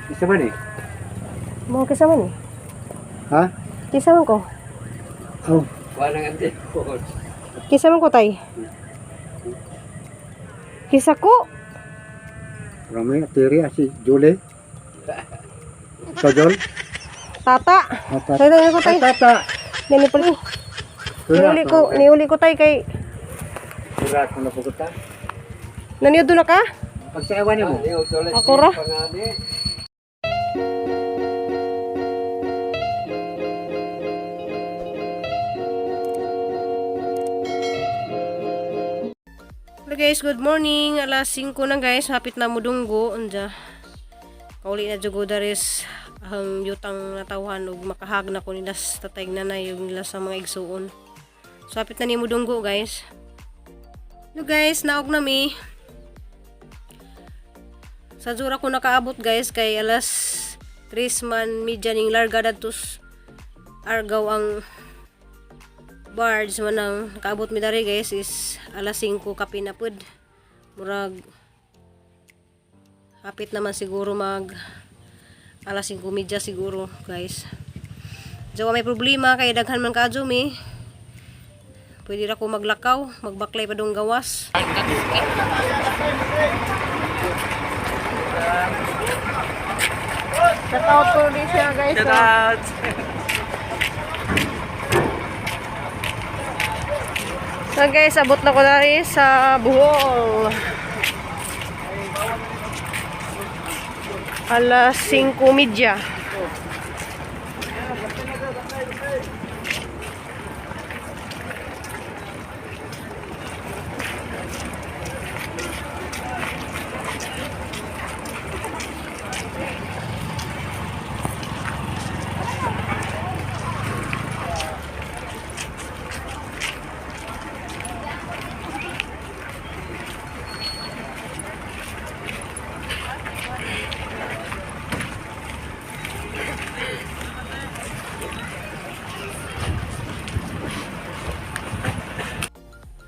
Isa man eh. Mo kisa man eh. Ha? Kisa man ko. Oh. Kisa man ko tay. Kisa ko. Ramai tiri si Julie. Sojol. Tata. Tay ko tay. Tata. Dili pa ni. Niuli ko tay kay Surat mo na pugutan. naniud na ka? Pagsayawan mo. Ako ra. Hello guys, good morning. Alas 5 na guys, hapit na mudunggo anja. Kauli na jugo dares ang yutang natawhan ug makahag na ko nila sa tatay nanay ug nila sa mga igsuon. So hapit na ni mudunggo guys. Hello guys, naog na mi. Sa jura ko nakaabot guys kay alas 3 man medya ning larga datos argaw ang barge man ang nakaabot mi dari guys is alas 5 kapi na pud. Murag hapit naman siguro mag alas 5 medya siguro guys. Jawa may problema kay daghan man kaadyo mi. Pwede ra ko maglakaw, magbaklay pa dong gawas. Shout out po din siya guys. Shout out. So guys, abot na ko na rin sa Bohol. Alas 5:30.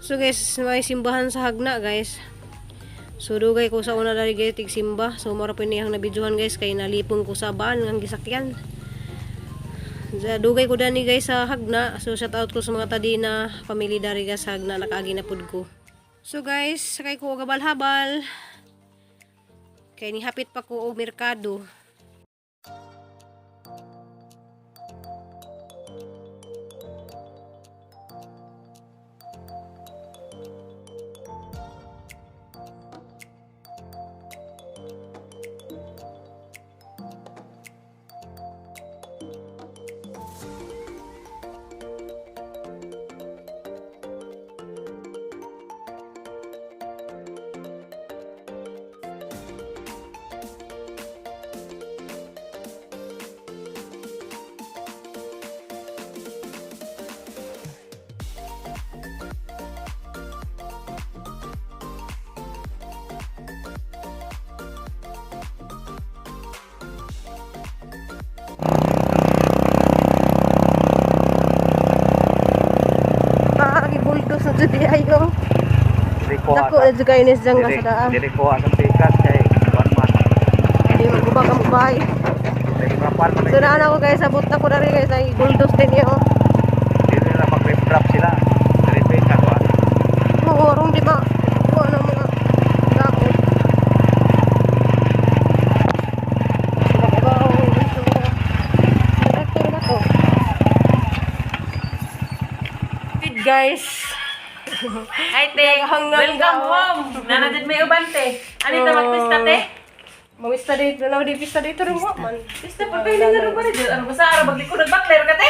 So guys, may simbahan sa Hagna guys. So dugay ko sa una dari guys tig simba. So mara pa niyang nabidyohan guys kay nalipong ko sa baan ng gisakyan. Dugay ko dani guys sa Hagna. So shout out ko sa mga tadi na family dari guys sa Hagna nakaagi na pud ko. So guys, sakay ko og habal-habal. Kay ni hapit pa ko og merkado. Buldos na dyan ayo. Dako na dyan kayo nis dyan ka sa daan. Dili ko asang tikas kay Batman. Hindi magubag ang bahay. So naan ako guys, abot na ko na rin guys ay buldos din yun. Dili na mag-rip-drop sila. Dili ka ko. Oo, rong di ba? Kuha ng mga dako. Guys. Ay, te, welcome home. Nanadid may ubante. Ano ito magpista, te? Mamista dito, na di pista dito rin mo man. Pista, pagkailin na rin ba rin? Ano ba sa araw? Bagli ko nagbakler ka, te?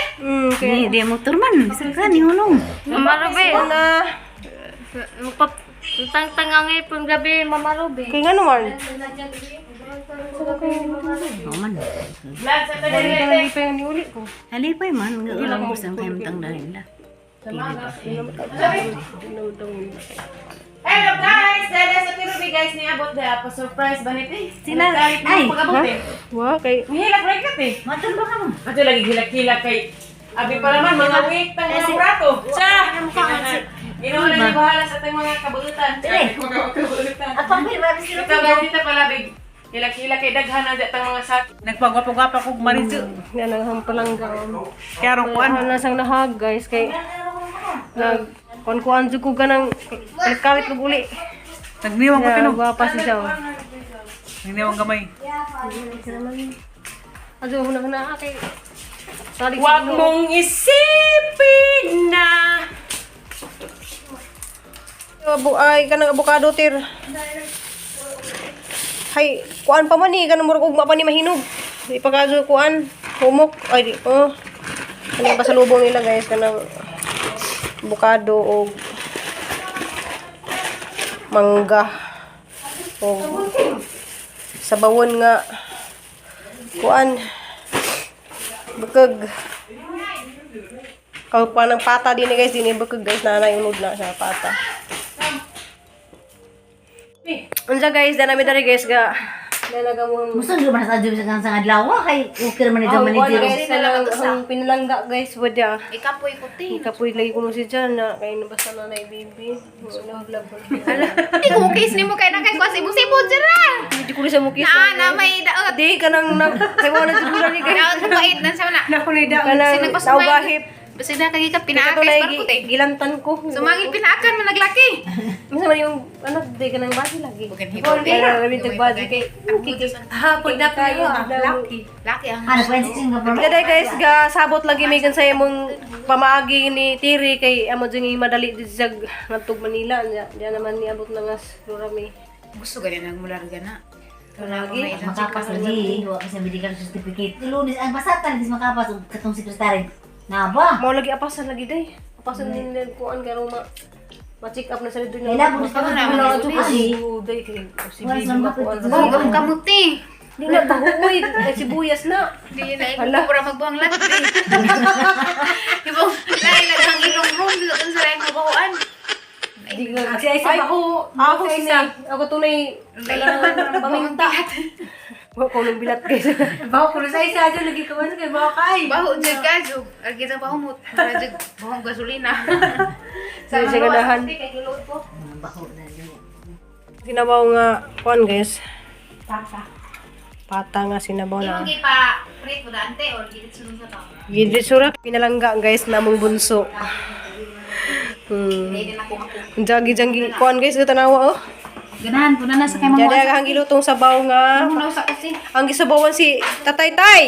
Okay. Di motor man, bisa ka ni hulong. Mama Ruby. Na, Tang-tangangi pong gabi, Mama Ruby. kaya nga naman. Man. Vlog sa tayo, te. Hindi pa yung niuli ko. Halipay man, ulang usang kayo matang dahil na. Hello guys! Dahil sa Ruby guys, niabot na pa surprise ba nito? Sila, Kahit ay, mo pag-abot eh. Wow, kay... Mahilak rin ka, te. Matun ba ka mo? Ato lagi hilak-hilak kay... Abi pa naman, mga week tang mga prato. Siya! Ginawa lang yung bahala sa ating mga kabalutan. Dili. Mga kabalutan. At pang bilwa, Ito guys, dito pala big Hilak-hilak kay daghan na datang mga sak. Nagpagwapa-gwapa kong mariso. Yan ang hampalanggang. Kaya ron ko Ano na sang nahag guys kay nag kuan jud ko ganang kalit ug uli. Nagniwang ko Ya, pino. gwapa si siya. Nagniwang gamay. Ado mo na kay salig Huwag mong isipin na. ay kanang avocado tir. Hay, kuan pa man ni kanang murag ugma pa ni mahinog. Di pa kaso kuan, humok ay di oh. Ano pa sa lubong nila guys kanang avocado o mangga o sabawon nga kuan bekeg kau pa ng pata din guys din bekeg guys nanay unod na sa pata. Unsa guys, dana mi dari guys ga nalagawon. Gusto nyo ba sa job sa adlaw kay okay man ito man Kuan ito. guys ang pinalangga guys wadya. Ikapoy puti. Ikapoy lagi ko mo si Jan na kay nabasa na nay baby. Wala vlog. Di ko case ni mo kay na kay ko sibog-sibog dira. Hindi ko sa mukis. Na may daot. Di kanang na kay wala siguro ni guys. Daot mo bait dan sa na. Nakunay da Kasi kanang nagpasumay. naugahip. Basta na kay ka Pinakay pinaakay barko te. gilantan ko. Sumangil pinaakan man naglaki. Minsan man yung anak di ka nang bati lagi. Bukan Ikaw hibaw, kaya eh. namin tagbati kay Hapon na kayo. Laki ang. Ano pa yung nga pa? Daday guys, ga sabot lagi may sa imong pamaagi ni Tiri kay amo jud madali di sa ngadtog Manila nya. Diyan naman niabot na nga Rami. Gusto ganyan ang mularga na. Lagi. Makapas lagi. Huwag kasi medical certificate. Lunes ang basatan dis makapas ug katong sekretary. Na ba? Mao lagi apasan lagi day. Apasan nila kuan kay Roma. Ma-check up na sa dito Kailan mo pa na ito kasi. Day kay si Wala Bibi sa ba mga kuan. pwede. Oh, ang kamuti. Di na bahuoy ay sibuyas na. Di na Hala. iko para magbuang lahat. Ibang lain lang ang ilong room dito kun sa lain mabahuan. Di ka kasi ay sa baho. Ako isa. Ako tunay paminta. Wa ko nang bilat guys. Baho ko sa isa jud lagi kawan kay baho kay. Baho jud ka jud. Agi sa bahumot. Para jud bahong gasolina. Sa ganahan. Kay gilod ko. Baho na din. Sinabaw nga kuan guys. Pata nga sinabaw na. Imong gipa prito dante or gidit sunod sa to. Gidri surak pinalangga guys namong bunso. Hindi na ako. Jagi kuan guys ito tanawa oh. Ganahan po na nasa kay Jadi ang gilutong sabaw nga. Muna sa kasi. Ang gisabawan si Tatay Tay.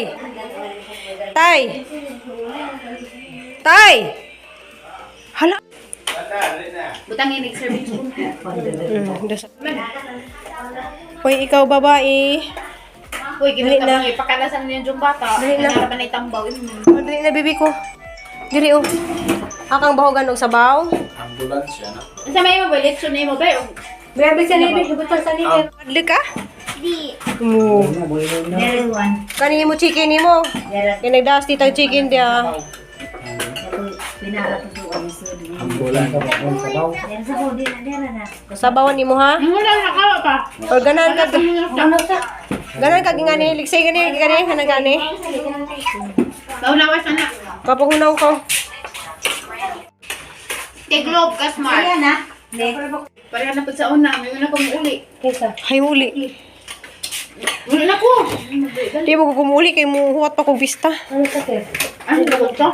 Tay. Tay. Hala. Butang ini serving spoon. Hoy, ikaw babae. Uy, Dali ginagawa na. mo ipakalasan niyo yung bata. Dali na. Narapan na itambaw. Dali na bibi ko. Diri oh. Akang bahogan og sabaw. Sa may mo ba leksyon na mo ba? Grabe sa nibi, gubutan sa nibi. Adli ka? Di. Mo. Dere one. Kani mo chicken nimo. Dere Kay nagdaas dito ang chicken dia. pinaka to ang isod. Dere sa body na dere na. Sabawan nimo ha. Wala na ka pa. Or ganan ka. Ganan ka gingani, liksay gani hanang gani. Naunawas na. Papahunaw ko. Tiglob ka smart. Ayan na. Pareha na po sa una. May una pang uli. Kaysa. Hay muli. Uli na ko. Di mo ko kumuli kay mo huwat pa kong vista. Ano ba ito?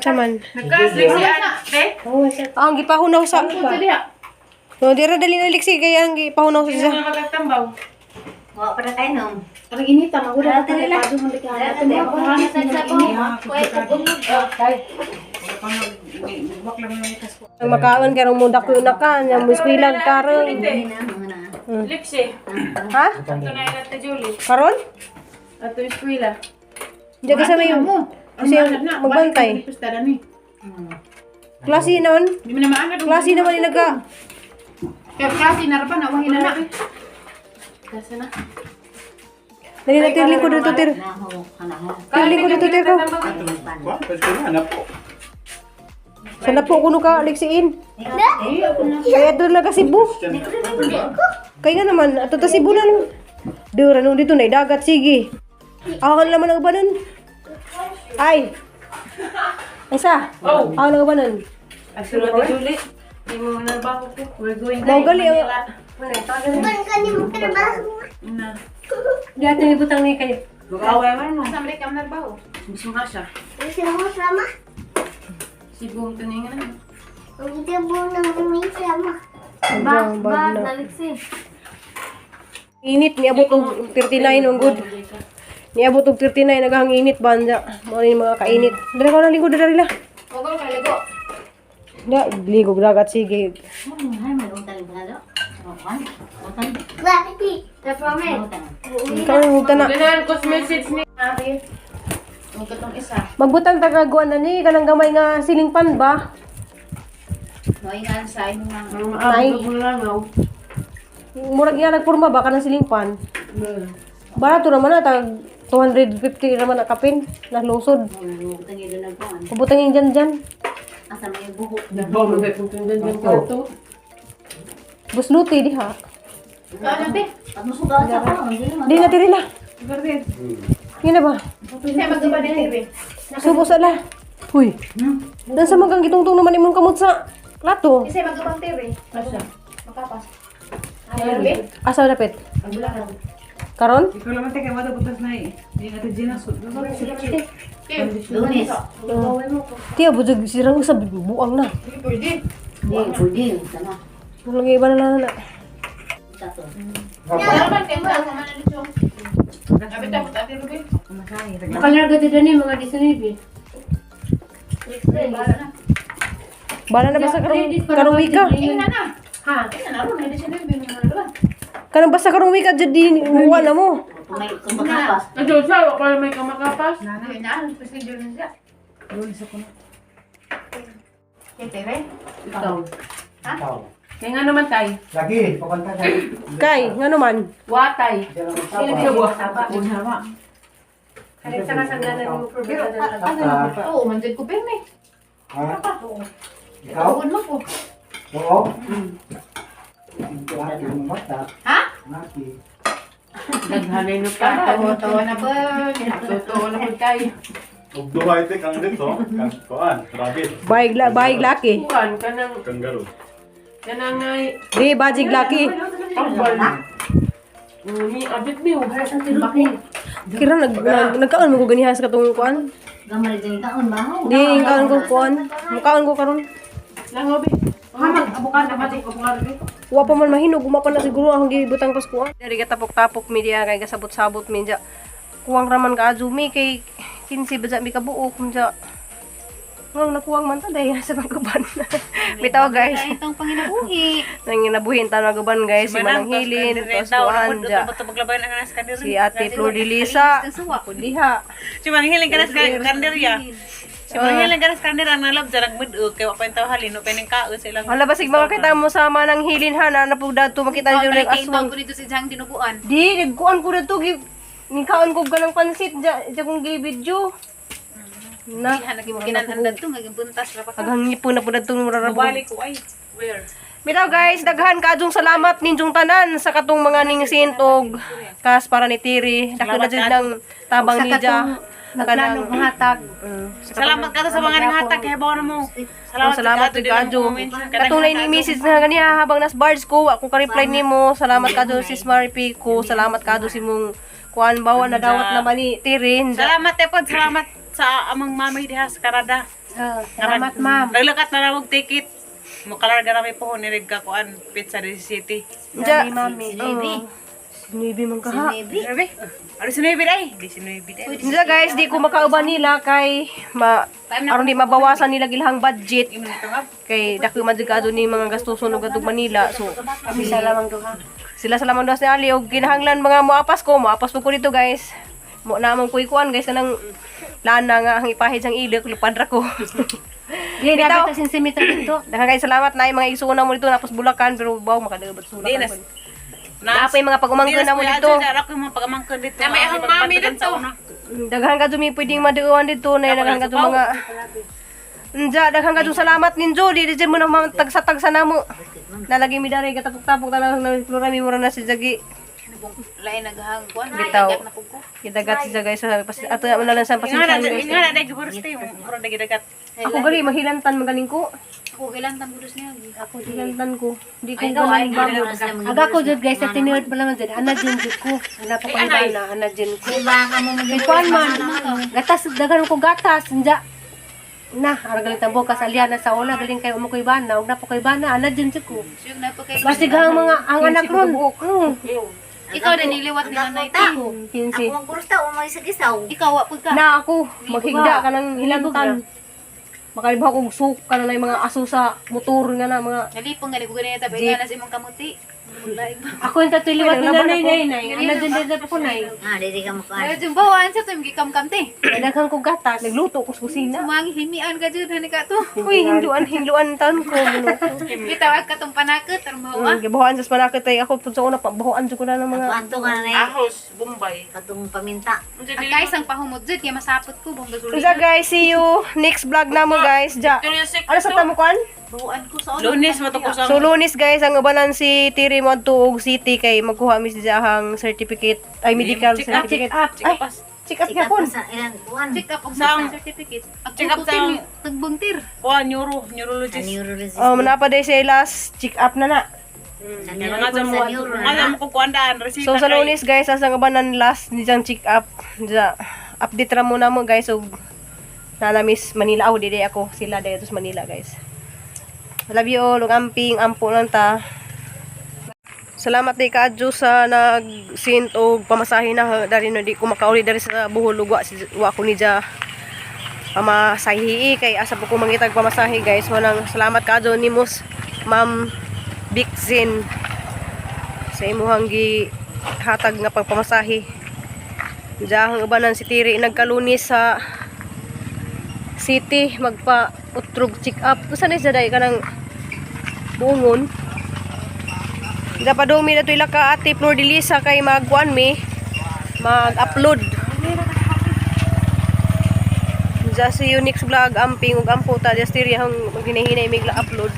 Chaman. Nagkaslik si Ana. Ang gipahunaw sa. Ito diha. No, dira dali na liksi kay ang gipahunaw sa. Ano magagtambaw? Wa para kay nom. Parang inita. Magula ka rin. Pado mo likaan. Ito mo. Pakahanap mo sa Ang makaon kay mo dako na ka, nya mo eskwela karon. Lipsi. Ha? Ito na yung Ate Julie. Karon? Ato yung eskwela. Diya ka sa may kasi magbantay. Klase noon. Di mo na maana. Klase naman ni naga. Kaya klase na rapan. Awahin na na. Klase na. Dali na tirling ko dito tir. Tirling ko dito tir ko. Sa napo kuno ka aliksiin. Kaya doon lang ka Cebu. Kaya nga naman, ato ta Cebu na. Dura no dito na dagat sige. Ako naman ang banan. Ay. Isa. Oh. Ako nang banan. Ate Julie. Hindi mo na ba ko? We're going Mau gali ang Wala, tagal na. Na. Di atin ibutang ni kayo. Mag-away man mo. Sa Amerika ang nagbaho. Gusto ka siya. Sigong tuningan na. Bad na. Init, niabot og 39 ang good. Niabot og 39, naghang init ba niya. Mga yung mga kainit. Dali ko na linggo, dali la. Huwag ka ligo. Da, ligog dagat, sige. Ay, may utang yung panalo. Utang. Utang. Ikaw, huwag na. Ganaan ko message ni Ari. Huwag ka tong isa. Magbutang tagaguan na ni, kanang gamay nga siling pan ba? Noingan sa inyo nga. Ay. Ang langaw. Murag nga nagpurma ba ka ng siling pan? Barato naman na, tag 250 naman na kapin, na lusod. Utang yung doon nagpuan. Pabutang yung dyan. Asa may buhok. Nagbaw mo ba kung tundan dyan kwarto? Busluti di ha. Ikaw na, be. Pag musuga sa ako, hindi naman. Di na tirila. Garden. Yun na ba? Kasi magkaba din, be. Subo sa la. Huy. Dan sa magang gitungtong naman imong kamot sa plato. Kasi magkabang TV. Makapas. Ayaw, be. Asa dapit? Karon? Ikaw naman tayo kaya butas na eh. Hindi natin ginasod. Lunes. Tiya, bujog sirang sa buang na. Pwede. Hindi, pwede. Tama. Walang iba na. Tato. Wala naman kayo sa mga nalitsong. Sabi tayo, Ate Ruby. Makalaraga din ni mga disinibi. Bala na ba sa karong wika? Tingnan na. Ha? Tingnan na ron. Hindi siya na yung mga Kanang basta karong wika dyan di muwa na mo. Kung may kumakapas. Ito siya, para may kamakapas. Ayun na, procedure na siya. Kaya tere? Ikaw. Kaya nga naman tayo. Lagi, papanta ka. Kay, nga naman. Watay. Diyan ang tapa. Unhawa. Kalit sa kasangganan mo Pero, oo, manjad ko pero eh. Ha? Ikaw? Tawon mo po. Oo. Lagi mo mata. Ha? Lagi. Naghanay no ka. Tawa na ba? Totoo na po tayo. Og duhay te kang dito, kang kuan, rabbit, Bayig laki. Kuhan ka ng kangaroo. kanangay. Di, bajig laki. Tambal. Ni abit niyo. Bakit? Kira nagkaon mo ko ganihan sa katong kuan. Gamay dyan yung taon ba? Di, yung kaon ko kuan. Mukaon ko karon. Langobi. Hamag abukan na pati ko bukan rin. Wa pa man mahinog, umapan na siguro ang gibutang pas kuan. Dari ka tapok-tapok media kay gasabot-sabot media. Kuwang raman ka azumi kay 15 baja mi kabuok media. Nang nakuwang man ta day sa pagkuban. Bitaw guys. Itong panginabuhi. Nang inabuhin ta na guban guys, si Manang Hilin, tapos kuan ja. Maglabayan ang anas kandir. Si Ate Flor de Lisa. Diha. Si Manghiling kanas kandir ya. Si Manghiling kanas kandir ang nalab dyan nagmudug. Kaya wapain tao halino. Kaya ng kao silang. Hala basig mga kita mo sa Manang Hilin ha na napugda to makita niyo ng aswang. ko dito si Jang dinuguan. Di, nagkuan ko na to. Nikaon ko ganang pansit. Diya kong gi-video. Na, Hanagi mo kinanandad to, ngaging buntas na pa ka. agang ipon na po na itong mararabong. Balik ko ay. Where? Bitaw guys, daghan kadung salamat ninyong tanan sa katong mga ningsint og kas para ni Tiri. Dako na jud ng tabang nidya. Kanang hatag. Salamat ka sa mga nanghatag. Kaya bawa na mo. Salamat jud kadung. Katong ni message na ganiya habang nas bars ko, ako ka-reply nimo. Salamat kadung sis Maripi ko. Salamat kadung si mong kuan bawa na dawat naman ni Tiri. Salamat tepod. Salamat sa amang mamay diha sa Canada. Salamat ma'am. Naglakat na namog ticket. Makalarga na may po nirig ka kuan Pizza City. Ja, mami. Sinibi man ka ha. Sabi? Ano sinuibi day? Di sinuibi day. Hindi guys, di ko makauban nila kay aron di mabawasan nila gilhang budget. Kay dako man jud ni mga gastuson og atong Manila. So kami sa lamang do ha. Sila sa lamang do sa ali og kinahanglan mga moapas ko po dito guys. Mo namang kuikuan guys kanang lana nga ang ipahid sang ilok lupadra ko. Di dapat sa sentimeter dito. Daghang kay salamat na mga igsuuna mo dito napos Bulacan pero baw makadabot sa Bulacan. Napay mga pag-umangkon na mo dito. Ako yung mga pag-umangkon dito. May ahang mami dito. Daghan ka dumi pwedeng maduuan dito na daghan ka mga daghan ka salamat ninyo di mo na tagsa-tagsa na mo. Nalagi mi dari katapok-tapok tanang florami mo na si Jagi. lain naghang kuan. Bitaw. Dagat na pug ko. Gidagat siya guys. Ato na lang sa pasensya guys. Nga na dahil giburos tayo. Mura na gidagat. Ako gali mahilantan magaling ko. Ako kailan tambudos niya. Ako hilantan ko. Di ko Ikaw ay galing gano'n bago. sila Aga ko jud guys sa tinuod pa lang jud. Ana jud ko. Ana pa kay bana, ana jud ko. Diba ka mo Kay kuan man. Gatas dagan ko gatas nja. Na, ara galing tambo kas aliana sa una galing kay umo koy bana, ug na pa koy bana, ana jud ko. Siyog na po kay. Basig ang mga ang anak ron. Ikaw din niliwat ni nanay ti. Kinsi. Ako ang kurta, umay sa gisaw. Ikaw wa pud ka. Na ako, maghigda ka ng hilantan. Makalibaw kong suka na yung mga aso sa motor nga na mga... Nalipong gani ko ganito tabi nga na sa imong kamuti. Ako yung tatuliwat ni nanay. Ano din din po nay. Ah, dili ka mo kuan. Ay jud bawan sa tum gikam-kam ti. Nadaghang kong gatas, nagluto ko sa kusina. Sumangi himian ka jud hani ka to. Uy, hinduan taon ko. Bitawag ka tong panakot armawa. Gabahoan sa manakit ay ako sa una pa, bahoan ko na ng mga... Anto ka na Ahos, Bombay. katong paminta. Ang guys ang pahumod jud kay masapot ko bong gasolina. So guys, see you next vlog na mo guys. Ja. Ano sa tamukan? Bawan ko sa Lunes matukos ang So lunes guys, ang ubanan si Tiri mo tuog city kay magkuha mi siya ang certificate, ay medical certificate. Ay, check up Ika yapon. pa sa ilang kuan. check up og Sang- certificate. check up sang- tagbungtir. Kuha, neurologist. Neurologist. Manapa day siya last check up na na. Sa Nga sa neuro mga alam ko kuandaan, resita So sa kay- lunes guys, asang ubanan last ni jang check up. Ja, update ra muna mo guys og nanamis Manila ako dili ako sila dito sa Manila guys. Love you all, ug amping ampo lang ta. Salamat kay Kadjo sa nag-send og pamasahe na dari no di ko makauli dari sa Bohol ug wa ko ni ja pamasahe kay asa po ko mangitag pamasahe guys. Manang salamat Kadjo nimos Ma'am Bixin sa imuhang gi hatag nga pagpamasahe. Diyang ubanan si Tiri nagkalunis sa city magpa utrog check up. Kusa na siya dahil ka ng buongon. Diya pa doon mi na ito ilaka ate Flor de Lisa kay magkuan mi mag-upload. Diya si Unix vlog amping ug ampo ta diya stiri hang maghinay-hinay mig upload.